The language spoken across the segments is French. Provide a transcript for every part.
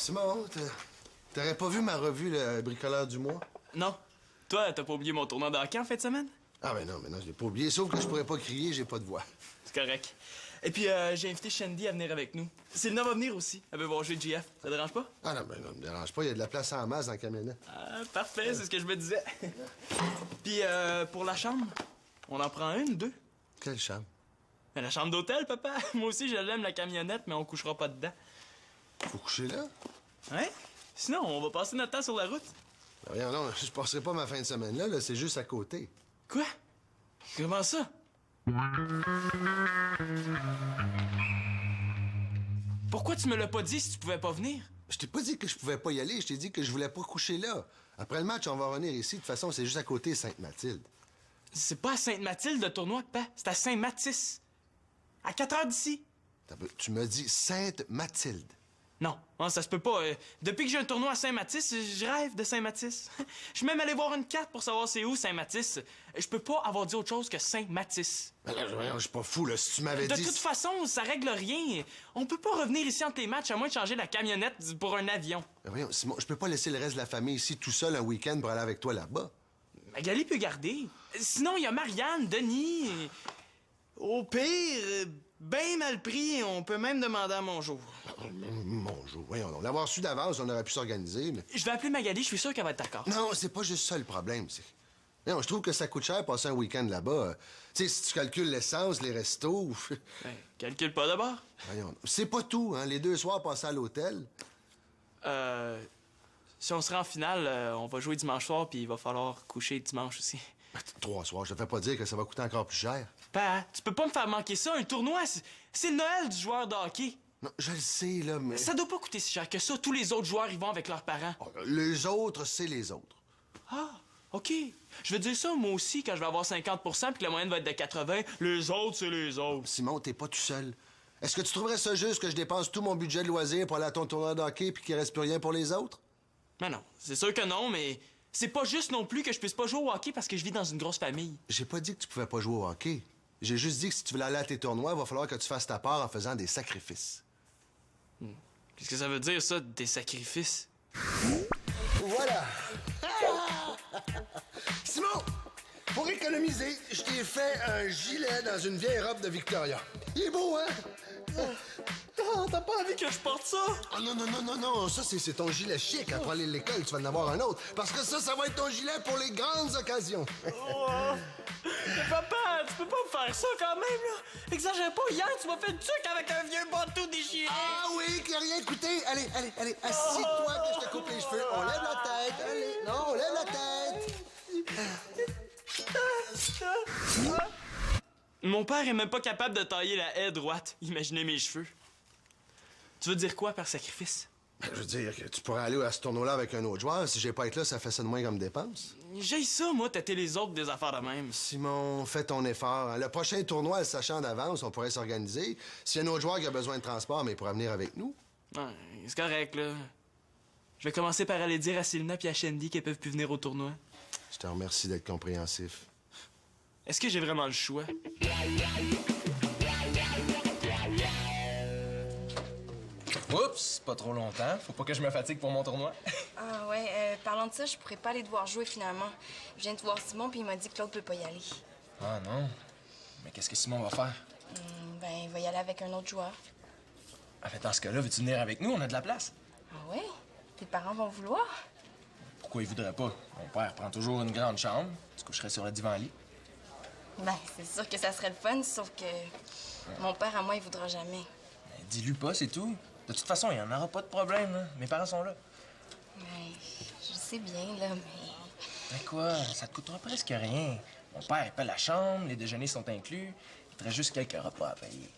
Simon, t'aurais pas vu ma revue, le bricoleur du mois? Non. Toi, t'as pas oublié mon tournoi de hockey en fin de semaine? Ah, ben non, je l'ai pas oublié. Sauf que je pourrais pas crier, j'ai pas de voix. C'est correct. Et puis, j'ai invité Shandy à venir avec nous. Sylvain va venir aussi. Elle veut voir jouer GF. Ça dérange pas? Ah non, ben non, me dérange pas. Il y a de la place en masse dans la camionnette. Ah, parfait, c'est ce que je me disais. Puis, pour la chambre, on en prend une ou deux? Quelle chambre? Mais la chambre d'hôtel, papa. Moi aussi, je l'aime, la camionnette, mais on couchera pas dedans. Faut coucher là? Hein? Sinon, on va passer notre temps sur la route. Ben voyons, non, je passerai pas ma fin de semaine là, c'est juste à côté. Quoi? Comment ça? Pourquoi tu me l'as pas dit si tu pouvais pas venir? Je t'ai pas dit que je pouvais pas y aller, je t'ai dit que je voulais pas coucher là. Après le match, on va revenir ici. De toute façon, c'est juste à côté Sainte-Mathilde. C'est pas à Sainte-Mathilde le tournoi, papa. C'est à Saint-Mathis. À 4 heures d'ici. Tu m'as dit Sainte-Mathilde. Non, ça se peut pas. Depuis que j'ai un tournoi à Saint-Mathis, je rêve de Saint-Mathis. Je suis même allé voir une carte pour savoir c'est où Saint-Mathis. Je peux pas avoir dit autre chose que Saint-Mathis. Ben là, je suis pas fou, là. Si tu m'avais dit... De toute façon, ça règle rien. On peut pas revenir ici entre les matchs à moins de changer la camionnette pour un avion. Ben voyons, Simon, je peux pas laisser le reste de la famille ici tout seul un week-end pour aller avec toi là-bas. Magali peut garder. Sinon, il y a Marianne, Denis. Au pire, ben mal pris, on peut même demander à mon jour. Mon jour, voyons donc. L'avoir su d'avance, on aurait pu s'organiser, mais... Je vais appeler Magali, je suis sûr qu'elle va être d'accord. Non, c'est pas juste ça le problème, c'est... Non, je trouve que ça coûte cher passer un week-end là-bas. Tu sais, si tu calcules l'essence, les restos... Ben, calcule pas d'abord. Voyons, c'est pas tout, hein. Les 2 soirs passés à l'hôtel... Si on se rend en finale, on va jouer dimanche soir, puis il va falloir coucher dimanche aussi. 3 soirs, je te fais pas dire que ça va coûter encore plus cher. Pa, tu peux pas me faire manquer ça. Un tournoi, c'est le Noël du joueur de hockey. Non, je le sais, là, mais... Ça doit pas coûter si cher que ça. Tous les autres joueurs, ils vont avec leurs parents. Oh, les autres, c'est les autres. Ah, OK. Je veux dire ça, moi aussi, quand je vais avoir 50 puis que la moyenne va être de 80. Les autres, c'est les autres. Simon, t'es pas tout seul. Est-ce que tu trouverais ça juste que je dépense tout mon budget de loisirs pour aller à ton tournoi de hockey puis qu'il reste plus rien pour les autres? Mais non, c'est sûr que non, mais c'est pas juste non plus que je puisse pas jouer au hockey parce que je vis dans une grosse famille. J'ai pas dit que tu pouvais pas jouer au hockey. J'ai juste dit que si tu voulais aller à tes tournois, il va falloir que tu fasses ta part en faisant des sacrifices. Qu'est-ce que ça veut dire, ça, des sacrifices? Voilà! Simon! Pour économiser, je t'ai fait un gilet dans une vieille robe de Victoria. Il est beau, hein? Oh, t'as pas envie que je porte ça? Oh non, ça c'est ton gilet chic. Après aller à l'école, tu vas en avoir un autre. Parce que ça va être ton gilet pour les grandes occasions. Oh. Mais papa, tu peux pas me faire ça quand même, là. Exagère pas, hier, tu m'as fait le truc avec un vieux bateau déchiré. Ah oui, qui a rien coûté. Allez, assis-toi que je te coupe les cheveux. On lève la tête. Allez, non, on lève la tête. Mon père est même pas capable de tailler la haie droite. Imaginez mes cheveux. Tu veux dire quoi par sacrifice? Ben, je veux dire que tu pourrais aller à ce tournoi-là avec un autre joueur. Si j'ai pas été là, ça fait ça de moins comme dépense. J'ai ça, moi, tâter les autres des affaires de même. Simon, fais ton effort. Hein. Le prochain tournoi, le sachant d'avance, on pourrait s'organiser. S'il y a un autre joueur qui a besoin de transport, mais il pourra venir avec nous. Ouais, c'est correct, là. Je vais commencer par aller dire à Sylna puis à Shandy qu'elles peuvent plus venir au tournoi. Je te remercie d'être compréhensif. Est-ce que j'ai vraiment le choix? Oups, pas trop longtemps. Faut pas que je me fatigue pour mon tournoi. Ah ouais, parlant de ça, je pourrais pas aller te voir jouer finalement. Je viens de voir Simon puis il m'a dit que Claude peut pas y aller. Ah non. Mais qu'est-ce que Simon va faire? Ben, il va y aller avec un autre joueur. En fait, dans ce cas-là, veux-tu venir avec nous? On a de la place. Ah ouais? Tes parents vont vouloir? Pourquoi ils voudraient pas? Mon père prend toujours une grande chambre. Tu coucherais sur le divan-lit. Ben, c'est sûr que ça serait le fun, sauf que mon père à moi, il voudra jamais. Ben, dis-lui pas, c'est tout. De toute façon, il y en aura pas de problème, là. Mes parents sont là. Ben, je sais bien, là, mais... Ben quoi? Ça te coûtera presque rien. Mon père paie la chambre, les déjeuners sont inclus. Il te reste juste quelques repas à payer.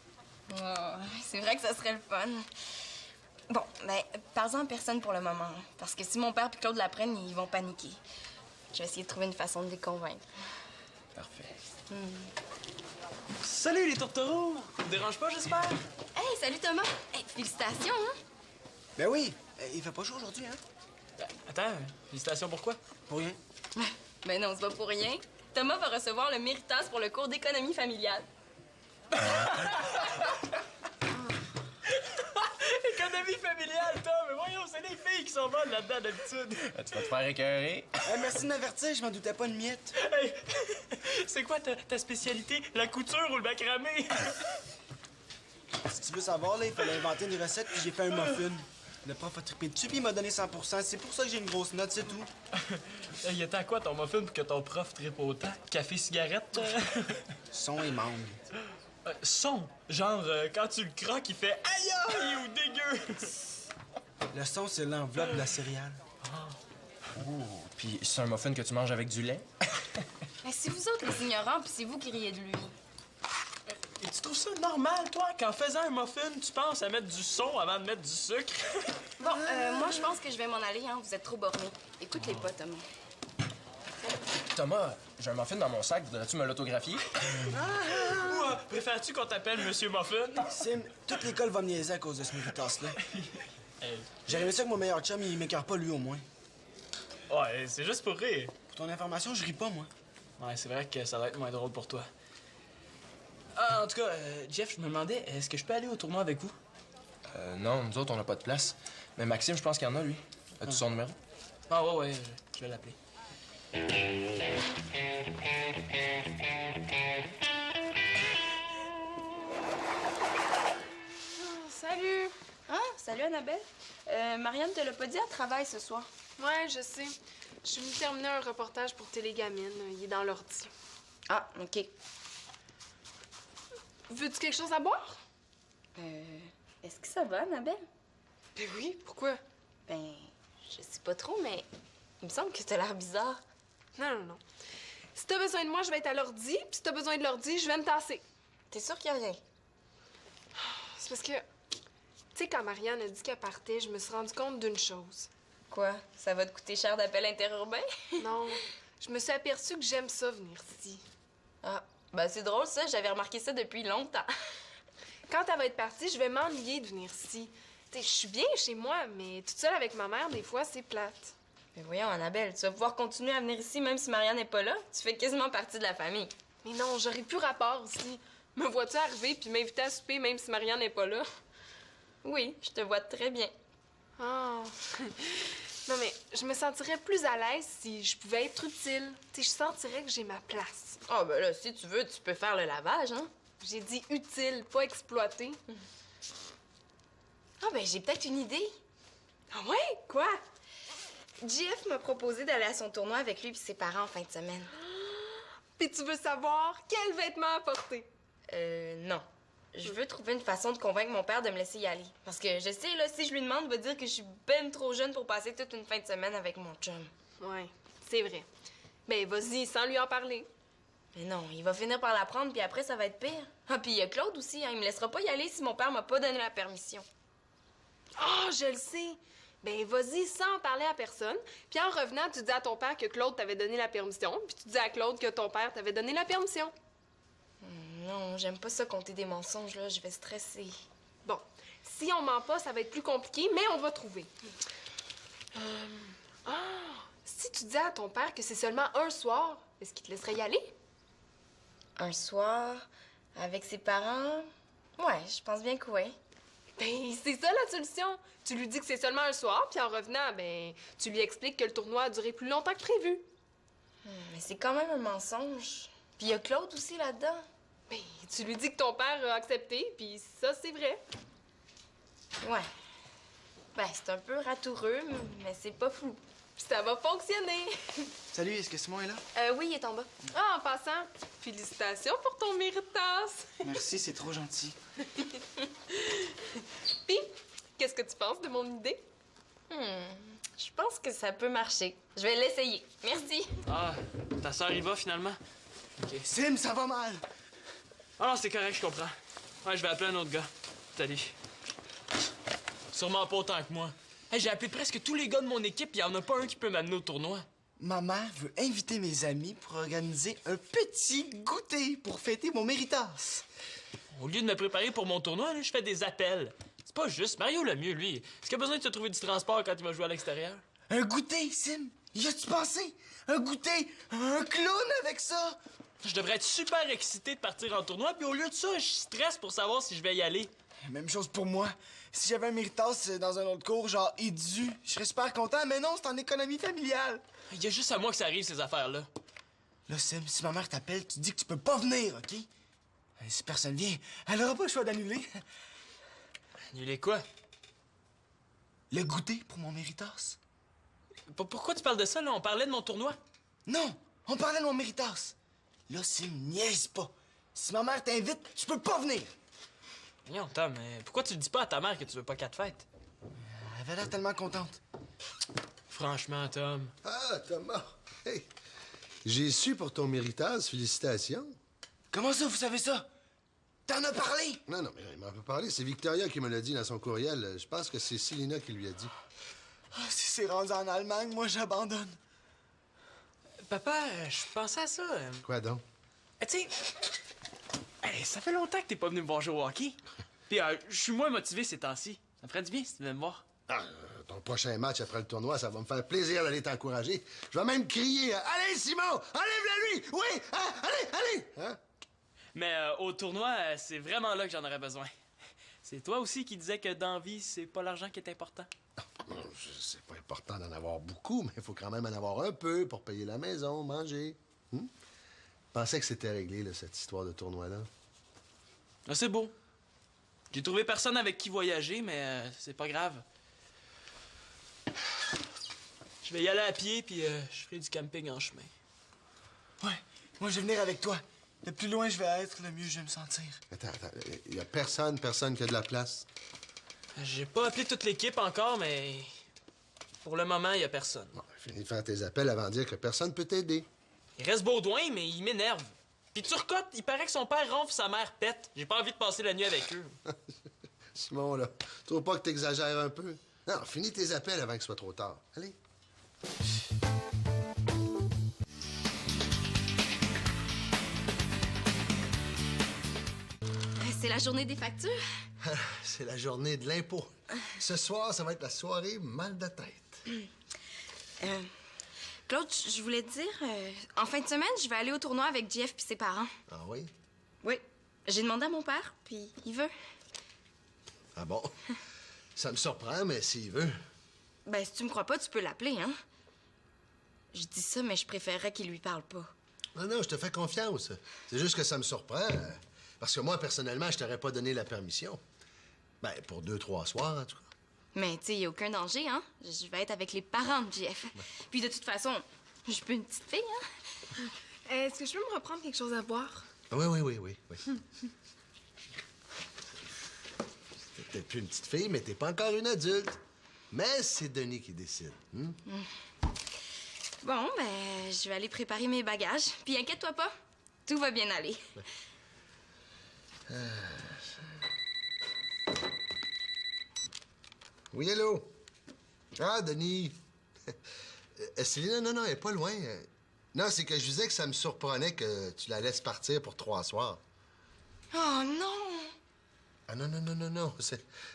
Oh, c'est vrai que ça serait le fun. Bon, ben, parle-en à personne pour le moment. Parce que si mon père et Claude l'apprennent, ils vont paniquer. Je vais essayer de trouver une façon de les convaincre. Parfait. Salut, les tourtereaux! Ça te dérange pas, j'espère? Hey, salut Thomas! Hey, félicitations, hein? Ben oui, il fait pas chaud aujourd'hui, hein? Attends, félicitations pourquoi? Pour rien. Ben non, c'est pas pour rien. Thomas va recevoir le Méritas pour le cours d'économie familiale. Économie familiale, Tom! Mais voyons, c'est c'est les filles qui sont bonnes là-dedans d'habitude. Tu vas te faire écœurer. Merci de m'avertir, je m'en doutais pas une miette. Hey, c'est quoi ta spécialité? La couture ou le macramé? Si tu veux savoir, là, il fallait inventer une recette, puis j'ai fait un muffin. Le prof a trippé dessus, puis il m'a donné 100 %. C'est pour ça que j'ai une grosse note, c'est tout. Il était à quoi ton muffin pour que ton prof trippe autant? Café, cigarette? Son et mangue. Son. Genre, quand tu le croques, il fait aïe aïe ou dégueu. Le son, c'est l'enveloppe de la céréale. Puis c'est un muffin que tu manges avec du lait? Mais c'est vous autres les ignorants, puis c'est vous qui riez de lui. Et tu trouves ça normal, toi, qu'en faisant un muffin, tu penses à mettre du son avant de mettre du sucre? Bon, moi, je pense que je vais m'en aller, hein. Vous êtes trop bornés. Écoute-les pas, Thomas. Thomas, j'ai un muffin dans mon sac, voudrais-tu me l'autographier? Ou préfères-tu qu'on t'appelle Monsieur Muffin? Sim, toute l'école va me niaiser à cause de ce méritas-là. J'aurais aimé ça que mon meilleur chum, il m'écœure pas lui au moins. Ouais, c'est juste pour rire. Pour ton information, je ris pas, moi. Ouais, c'est vrai que ça va être moins drôle pour toi. Ah, en tout cas, Jeff, je me demandais, est-ce que je peux aller au tournoi avec vous? Non, nous autres, on n'a pas de place. Mais Maxime, je pense qu'il y en a, lui. As-tu son numéro? Ah ouais, je vais l'appeler. Salut! Ah, salut, Annabelle. Marianne te l'a pas dit, elle travaille ce soir. Ouais, je sais. Je suis venue terminer un reportage pour Télégamine. Il est dans l'ordi. Ah, OK. Veux-tu quelque chose à boire? Est-ce que ça va, Annabelle? Ben oui, pourquoi? Ben, je sais pas trop, mais il me semble que t'as l'air bizarre. Non. Si t'as besoin de moi, je vais être à l'ordi. Puis si t'as besoin de l'ordi, je vais me tasser. T'es sûre qu'il y a rien? C'est parce que, tu sais, quand Marianne a dit qu'elle partait, je me suis rendu compte d'une chose. Quoi? Ça va te coûter cher d'appel interurbain? Non, je me suis aperçue que j'aime ça venir ici. Ah, ben c'est drôle ça, j'avais remarqué ça depuis longtemps. Quand elle va être partie, je vais m'ennuyer de venir ici. Tu sais, je suis bien chez moi, mais toute seule avec ma mère, des fois, c'est plate. Mais voyons, Annabelle, tu vas pouvoir continuer à venir ici même si Marianne n'est pas là? Tu fais quasiment partie de la famille. Mais non, j'aurais plus rapport ici. Me vois-tu arriver puis m'inviter à souper même si Marianne n'est pas là? Oui, je te vois très bien. Ah. Non, mais je me sentirais plus à l'aise si je pouvais être utile. Tu sais, je sentirais que j'ai ma place. Ah, ben là, si tu veux, tu peux faire le lavage, hein? J'ai dit utile, pas exploité. Ah, ben j'ai peut-être une idée. Ah ouais? Quoi? JF m'a proposé d'aller à son tournoi avec lui et ses parents en fin de semaine. Puis tu veux savoir quel vêtement apporter? Non. Je veux trouver une façon de convaincre mon père de me laisser y aller. Parce que je sais, là, si je lui demande, il va dire que je suis ben trop jeune pour passer toute une fin de semaine avec mon chum. Ouais, c'est vrai. Ben vas-y, sans lui en parler. Mais non, il va finir par l'apprendre, puis après, ça va être pire. Ah, puis il y a Claude aussi, hein, il me laissera pas y aller si mon père m'a pas donné la permission. Ah, je le sais. Ben vas-y, sans en parler à personne. Puis en revenant, tu dis à ton père que Claude t'avait donné la permission, puis tu dis à Claude que ton père t'avait donné la permission. Non, j'aime pas ça compter des mensonges, là, je vais stresser. Bon, si on ment pas, ça va être plus compliqué, mais on va trouver. Si tu dis à ton père que c'est seulement un soir, est-ce qu'il te laisserait y aller? Un soir, avec ses parents? Ouais, je pense bien que oui. Ben, c'est ça la solution. Tu lui dis que c'est seulement un soir, puis en revenant, ben, tu lui expliques que le tournoi a duré plus longtemps que prévu. Mais c'est quand même un mensonge. Puis il y a Claude aussi là-dedans. Ben, tu lui dis que ton père a accepté, puis ça, c'est vrai. Ouais. Ben, c'est un peu ratoureux, mais c'est pas flou. Puis ça va fonctionner. Salut, est-ce que Simon est là? Oui, il est en bas. Ah, en passant, félicitations pour ton méritas. Merci, c'est trop gentil. Puis, qu'est-ce que tu penses de mon idée? Je pense que ça peut marcher. Je vais l'essayer. Merci. Ah, ta sœur y va finalement? OK. Sim, ça va mal! Ah non, c'est correct, je comprends. Ouais, je vais appeler un autre gars. Salut. Sûrement pas autant que moi. Hey, j'ai appelé presque tous les gars de mon équipe, il y en a pas un qui peut m'amener au tournoi. Ma mère veut inviter mes amis pour organiser un petit goûter pour fêter mon méritas. Au lieu de me préparer pour mon tournoi, là, je fais des appels. C'est pas juste. Mario le mieux, lui. Est-ce qu'il a besoin de se trouver du transport quand il va jouer à l'extérieur? Un goûter, Sim! Y a-tu pensé? Un goûter? Un clown avec ça? Je devrais être super excité de partir en tournoi, puis au lieu de ça, je stresse pour savoir si je vais y aller. Même chose pour moi. Si j'avais un Méritas dans un autre cours, genre édu, je serais super content, mais non, c'est en économie familiale. Il y a juste à moi que ça arrive, ces affaires-là. Là, Sim, si ma mère t'appelle, tu dis que tu peux pas venir, OK? Si personne vient, elle aura pas le choix d'annuler. Annuler quoi? Le goûter pour mon Méritas. Pourquoi tu parles de ça, là? On parlait de mon tournoi. Non, on parlait de mon Méritas. Là, Sim, niaise pas. Si ma mère t'invite, tu peux pas venir. Non, Tom, mais pourquoi tu le dis pas à ta mère que tu veux pas qu'elle te fête? Elle avait l'air tellement contente. Franchement, Tom. Ah, Thomas! Hey! J'ai su pour ton Méritas, félicitations. Comment ça, vous savez ça? T'en as parlé? Non, non, mais il m'en peut parler. C'est Victoria qui me l'a dit dans son courriel. Je pense que c'est Célina qui lui a dit. Ah, si c'est rendu en Allemagne, moi, j'abandonne. Papa, je pensais à ça. Quoi donc? Tu sais, hey, ça fait longtemps que t'es pas venu me voir jouer au hockey. Puis je suis moins motivé ces temps-ci. Ça me ferait du bien si tu venais me voir. Ah, ton prochain match après le tournoi, ça va me faire plaisir d'aller t'encourager. Je vais même crier Allez, Simon! Enlève-le lui! Oui! Ah, allez! Hein? Mais au tournoi, c'est vraiment là que j'en aurais besoin. C'est toi aussi qui disais que dans la vie, c'est pas l'argent qui est important. C'est pas important d'en avoir beaucoup, mais il faut quand même en avoir un peu pour payer la maison, manger. Je pensais que c'était réglé, là, cette histoire de tournoi-là. Ah, c'est beau. J'ai trouvé personne avec qui voyager, mais c'est pas grave. Je vais y aller à pied, puis je ferai du camping en chemin. Ouais, moi, je vais venir avec toi. Le plus loin je vais être, le mieux je vais me sentir. Attends, il y a personne qui a de la place. J'ai pas appelé toute l'équipe encore, mais pour le moment, il y a personne. Bon, finis de faire tes appels avant de dire que personne peut t'aider. Il reste Baudouin, mais il m'énerve. Puis Turcotte, il paraît que son père ronfle, sa mère pète. J'ai pas envie de passer la nuit avec eux. Simon, là, trouve pas que t'exagères un peu? Non, finis tes appels avant qu'il soit trop tard. Allez. C'est la journée des factures. C'est la journée de l'impôt. Ce soir, ça va être la soirée mal de tête. Claude, je voulais te dire, en fin de semaine, je vais aller au tournoi avec Jeff puis ses parents. Ah oui? Oui. J'ai demandé à mon père, puis il veut. Ah bon? Ça me surprend, mais s'il veut. Ben, si tu me crois pas, tu peux l'appeler, hein? Je dis ça, mais je préférerais qu'il lui parle pas. Non, non, je te fais confiance. C'est juste que ça me surprend. Parce que moi, personnellement, je t'aurais pas donné la permission. Ben, pour 2-3 soirs, en tout cas. Mais, tu sais, il a aucun danger, hein? Je vais être avec les parents de Jeff. Puis, de toute façon, je suis pas une petite fille, hein? Est-ce que je peux me reprendre quelque chose à boire? Oui. T'es peut-être plus une petite fille, mais t'es pas encore une adulte. Mais c'est Denis qui décide. Bon, ben, je vais aller préparer mes bagages. Puis, inquiète-toi pas, tout va bien aller. Oui, allô? Ah, Denis. Céline, non, elle est pas loin. Non, c'est que je disais que ça me surprenait que tu la laisses partir pour 3 soirs. Oh non! Ah non.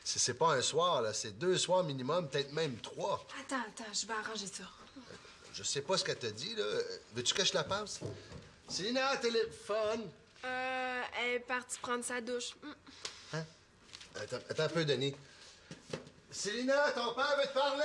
C'est pas un soir, là. C'est 2 soirs minimum, peut-être même 3. Attends, je vais arranger ça. Je sais pas ce qu'elle t'a dit, là. Veux-tu que je la passe? Célina, téléphone. Elle est partie prendre sa douche. Hein? Attends un peu, Denis. Célina, ton père veut te parler!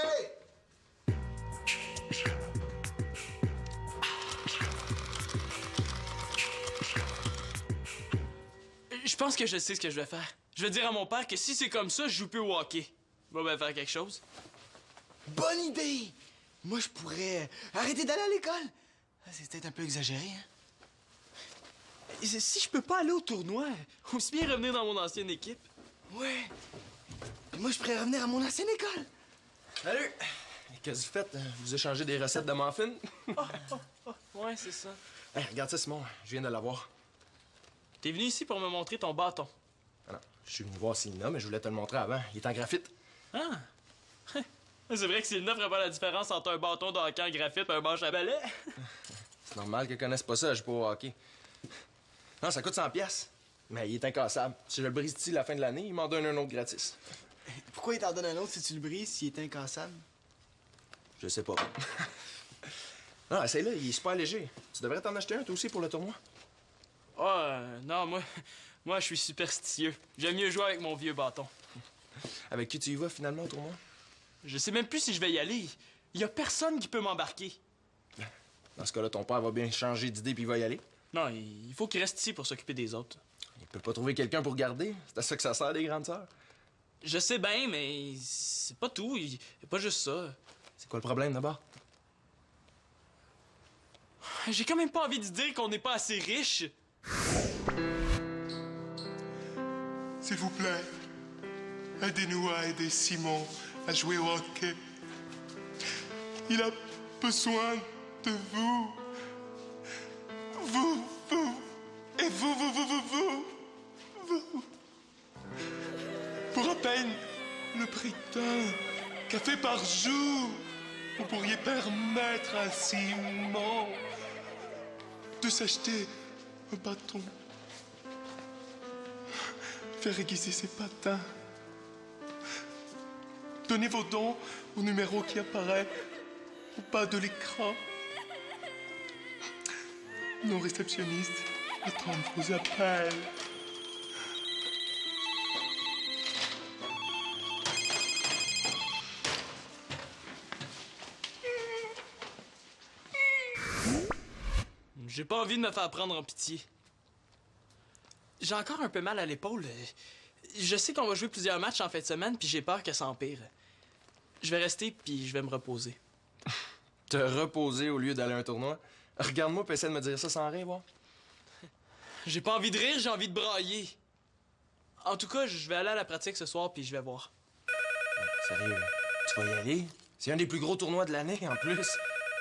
Je pense que je sais ce que je vais faire. Je vais dire à mon père que si c'est comme ça, je joue plus au hockey. Il va bien faire quelque chose. Bonne idée! Moi, je pourrais arrêter d'aller à l'école. C'est peut-être un peu exagéré, hein? Et si je peux pas aller au tournoi, aussi bien revenir dans mon ancienne équipe. Ouais. Puis moi, je pourrais revenir à mon ancienne école. Salut! Qu'est-ce que vous faites? Vous échangez des recettes de muffins? Ouais, c'est ça. Hey, regarde ça, Simon. Je viens de l'avoir. T'es venu ici pour me montrer ton bâton. Ah non, je suis venu voir Célina, mais je voulais te le montrer avant. Il est en graphite. Ah! C'est vrai que Célina ferait pas la différence entre un bâton de hockey en graphite et un manche à balai. C'est normal qu'elle connaisse pas ça, je joue pas au hockey. Non, ça coûte 100 pièces. Mais il est incassable. Si je le brise d'ici la fin de l'année, il m'en donne un autre gratis. Pourquoi il t'en donne un autre si tu le brises, s'il est incassable? Je sais pas. Non, essaye-le, il est super léger. Tu devrais t'en acheter un, toi aussi, pour le tournoi. Non, moi, je suis superstitieux. J'aime mieux jouer avec mon vieux bâton. Avec qui tu y vas finalement au tournoi? Je sais même plus si je vais y aller. Il y a personne qui peut m'embarquer. Dans ce cas-là, ton père va bien changer d'idée puis il va y aller. Non, il faut qu'il reste ici pour s'occuper des autres. Il peut pas trouver quelqu'un pour garder. C'est à ça que ça sert, les grandes sœurs. Je sais bien, mais c'est pas tout. Il y a pas juste ça. C'est quoi le problème d'abord? J'ai quand même pas envie de dire qu'on n'est pas assez riche. S'il vous plaît, aidez-nous à aider Simon à jouer au hockey. Il a besoin de vous. Vous. Et vous. Pour à peine le prix d'un café par jour, vous pourriez permettre à Simon de s'acheter un bâton. Faire aiguiser ses patins. Donnez vos dons au numéro qui apparaît au bas de l'écran. Nos réceptionnistes attendent vos appels. J'ai pas envie de me faire prendre en pitié. J'ai encore un peu mal à l'épaule. Je sais qu'on va jouer plusieurs matchs en fin de semaine, puis j'ai peur que ça empire. Je vais rester, puis je vais me reposer. Te reposer au lieu d'aller à un tournoi? Regarde-moi puis essaie de me dire ça sans rire, voir. J'ai pas envie de rire, j'ai envie de brailler. En tout cas, je vais aller à la pratique ce soir, puis je vais voir. Sérieux, tu vas y aller? C'est un des plus gros tournois de l'année, en plus.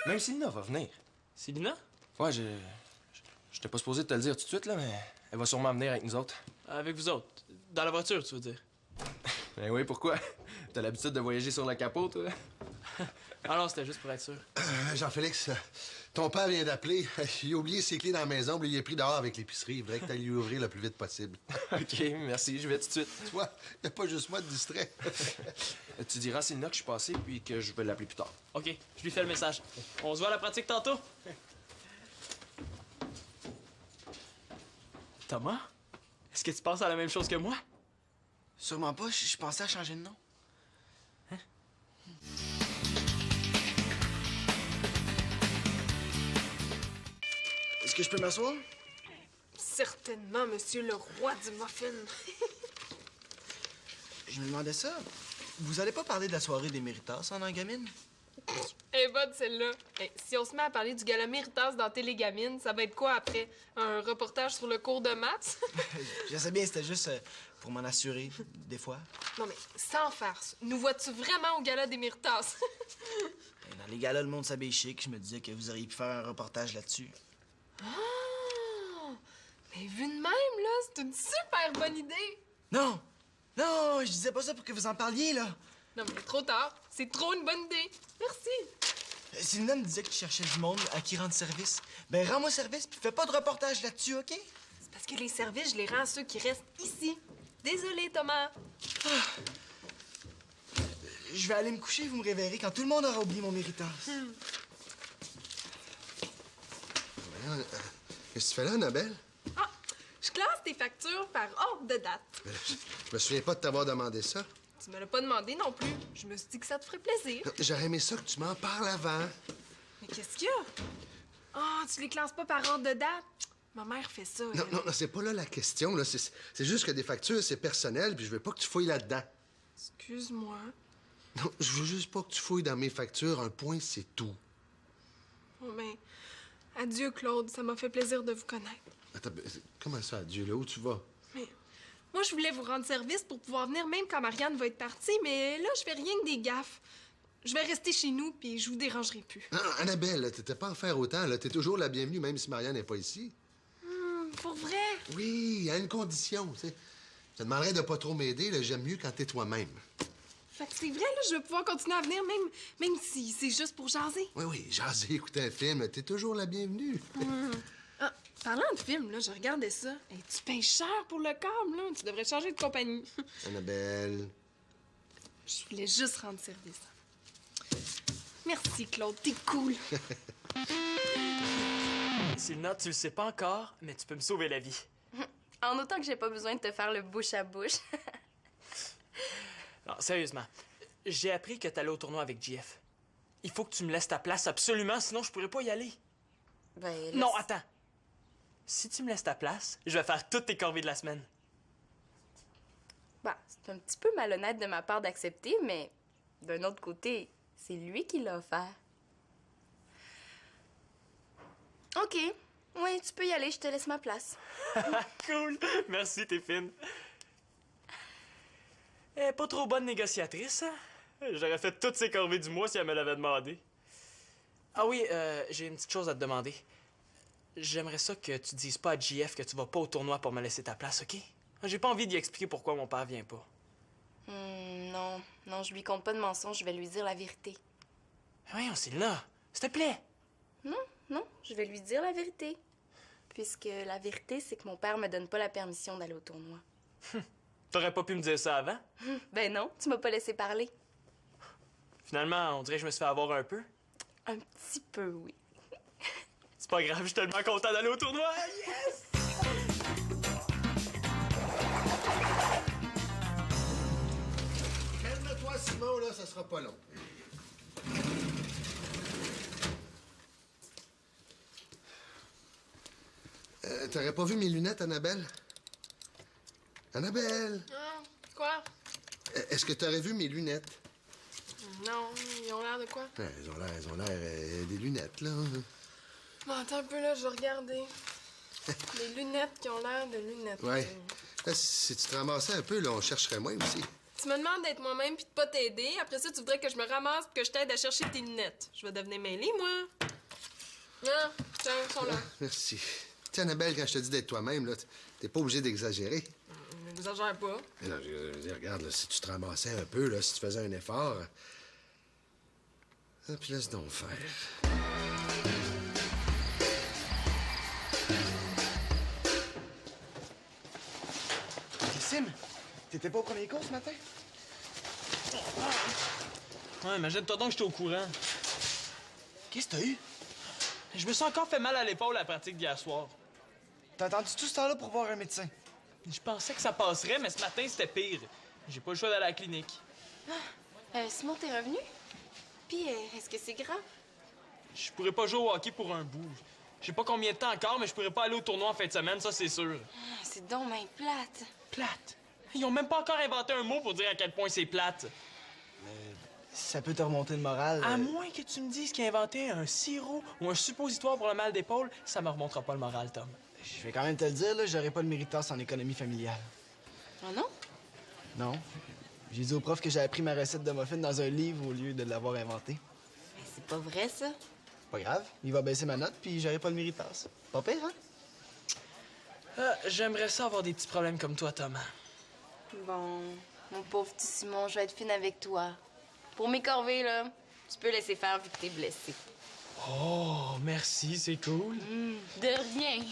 Même Célina va venir. Célina? Ouais, j'étais pas supposé te le dire tout de suite, là, mais elle va sûrement venir avec nous autres. Avec vous autres. Dans la voiture, tu veux dire? Ben oui, pourquoi? T'as l'habitude de voyager sur le capot, toi? Ah non, c'était juste pour être sûr. Jean-Félix, ton père vient d'appeler. Il a oublié ses clés dans la maison, puis il est pris dehors avec l'épicerie. Il voudrait que tu ailles lui ouvrir le plus vite possible. OK, merci, je vais tout de suite. Tu vois, il n'y a pas juste moi de distrait. Tu diras à Célina que je suis passé puis que je vais l'appeler plus tard. OK, je lui fais le message. On se voit à la pratique tantôt. Thomas? Est-ce que tu penses à la même chose que moi? Sûrement pas, je pensais à changer de nom. Est-ce que je peux m'asseoir? Certainement, monsieur le roi du muffin. Je me demandais ça. Vous allez pas parler de la soirée des Méritas en Engamine? Eh bonne celle-là. Hey, si on se met à parler du gala Méritas dans Télégamine, ça va être quoi après? Un reportage sur le cours de maths? Je sais bien, c'était juste pour m'en assurer, des fois. Non mais, sans farce, nous vois-tu vraiment au gala des Méritas? Dans les galas, le monde s'habille chic. Je me disais que vous auriez pu faire un reportage là-dessus. Ah! Mais vu de même, là, c'est une super bonne idée! Non! Non, je disais pas ça pour que vous en parliez, là. Non mais trop tard, c'est trop une bonne idée. Merci. Célina me disait que tu cherchais du monde à qui rendre service. Ben, rends-moi service, puis fais pas de reportage là-dessus, OK? C'est parce que les services, je les rends à ceux qui restent ici. Désolé, Thomas. Je vais aller me coucher, vous me réveillerez quand tout le monde aura oublié mon Méritas. Voyons, qu'est-ce que tu fais là, Annabelle? Ah, je classe tes factures par ordre de date. Je me souviens pas de t'avoir demandé ça. Tu me l'as pas demandé non plus. Je me suis dit que ça te ferait plaisir. J'aurais aimé ça que tu m'en parles avant. Mais qu'est-ce qu'il y a? Ah, tu les classes pas par ordre de date? Ma mère fait ça. elle. Non, c'est pas là la question. Là. C'est juste que des factures, c'est personnel, puis je veux pas que tu fouilles là-dedans. Excuse-moi. Non, je veux juste pas que tu fouilles dans mes factures. Un point, c'est tout. Oh, mais adieu, Claude. Ça m'a fait plaisir de vous connaître. Attends, comment ça, adieu, là? Où tu vas? Mais moi, je voulais vous rendre service pour pouvoir venir même quand Marianne va être partie, mais là, je fais rien que des gaffes. Je vais rester chez nous, puis je vous dérangerai plus. Non, Annabelle, t'étais pas à en faire autant. Là. T'es toujours la bienvenue, même si Marianne n'est pas ici. Pour vrai? Oui, à une condition, tu sais. Je te demanderais de pas trop m'aider. Là. J'aime mieux quand t'es toi-même. Fait que c'est vrai, là, je vais pouvoir continuer à venir, même si c'est juste pour jaser. Oui, jaser, écouter un film. T'es toujours la bienvenue. Ah, parlant de film, là, je regardais ça. Hey, tu payes cher pour le câble, là. Tu devrais changer de compagnie. Annabelle. Je voulais juste rendre service. Merci, Claude. T'es cool. Célina, tu le sais pas encore, mais tu peux me sauver la vie. En autant que j'ai pas besoin de te faire le bouche à bouche. Non, sérieusement, j'ai appris que t'allais au tournoi avec JF. Il faut que tu me laisses ta place absolument, sinon je pourrais pas y aller. Ben, laisse- Non, attends. Si tu me laisses ta place, je vais faire toutes tes corvées de la semaine. Ben, c'est un petit peu malhonnête de ma part d'accepter, mais d'un autre côté, c'est lui qui l'a offert. OK. Oui, tu peux y aller, je te laisse ma place. Cool! Merci, t'es fine. Elle est pas trop bonne négociatrice, hein? J'aurais fait toutes ces corvées du mois si elle me l'avait demandé. Ah oui, j'ai une petite chose à te demander. J'aimerais ça que tu dises pas à JF que tu vas pas au tournoi pour me laisser ta place, OK? J'ai pas envie d'y expliquer pourquoi mon père vient pas. Non. Non, je lui compte pas de mensonges, je vais lui dire la vérité. Voyons, c'est là. S'il te plaît. Non, je vais lui dire la vérité. Puisque la vérité, c'est que mon père me donne pas la permission d'aller au tournoi. T'aurais pas pu me dire ça avant? Ben non, tu m'as pas laissé parler. Finalement, on dirait que je me suis fait avoir un peu. Un petit peu, oui. C'est pas grave, je suis tellement content d'aller au tournoi. Yes! Calme-toi, Simon, là, ça sera pas long. T'aurais pas vu mes lunettes, Annabelle? Annabelle! Quoi? Est-ce que t'aurais vu mes lunettes? Non, ils ont l'air de quoi? Elles ont l'air des lunettes, là. Bon, attends un peu, là, je vais regarder. Les lunettes qui ont l'air de lunettes. Ouais. Là, si tu te ramassais un peu, là, on chercherait moins aussi. Tu me demandes d'être moi-même puis de pas t'aider. Après ça, tu voudrais que je me ramasse puis que je t'aide à chercher tes lunettes. Je vais devenir mêlée, moi. Ah, tiens, ils sont là. Merci. Tu sais, Annabelle, quand je te dis d'être toi-même, là, t'es pas obligé d'exagérer. N'exagère pas. Mais non, je veux dire, regarde, là, si tu te ramassais un peu, là, si tu faisais un effort... Ah, puis laisse donc faire. Sim, t'étais pas au premier cours ce matin? Ouais, imagine-toi donc que j'étais au courant. Qu'est-ce que t'as eu? Je me suis encore fait mal à l'épaule à la pratique d'hier soir. T'as attendu tout ce temps-là pour voir un médecin? Je pensais que ça passerait, mais ce matin, c'était pire. J'ai pas le choix d'aller à la clinique. Simon, t'es revenu? Puis, est-ce que c'est grave? Je pourrais pas jouer au hockey pour un bout. Je sais pas combien de temps encore, mais je pourrais pas aller au tournoi en fin de semaine, ça c'est sûr. C'est donc bien plate. Plate? Ils ont même pas encore inventé un mot pour dire à quel point c'est plate. Ça peut te remonter le moral. À moins que tu me dises qu'il a inventé un sirop ou un suppositoire pour le mal d'épaule, ça me remontera pas le moral, Tom. Je vais quand même te le dire, là, j'aurais pas le méritas en économie familiale. Oh non? Non. J'ai dit au prof que j'avais appris ma recette de muffin dans un livre au lieu de l'avoir inventée. Mais c'est pas vrai, ça. Pas grave, il va baisser ma note, puis j'aurai pas le méritas. Pas pire, hein? J'aimerais ça avoir des petits problèmes comme toi, Tom. Bon, mon pauvre petit Simon, je vais être fine avec toi. Pour mes corvées, là, tu peux laisser faire vu que t'es blessé. Oh, merci, c'est cool. De rien.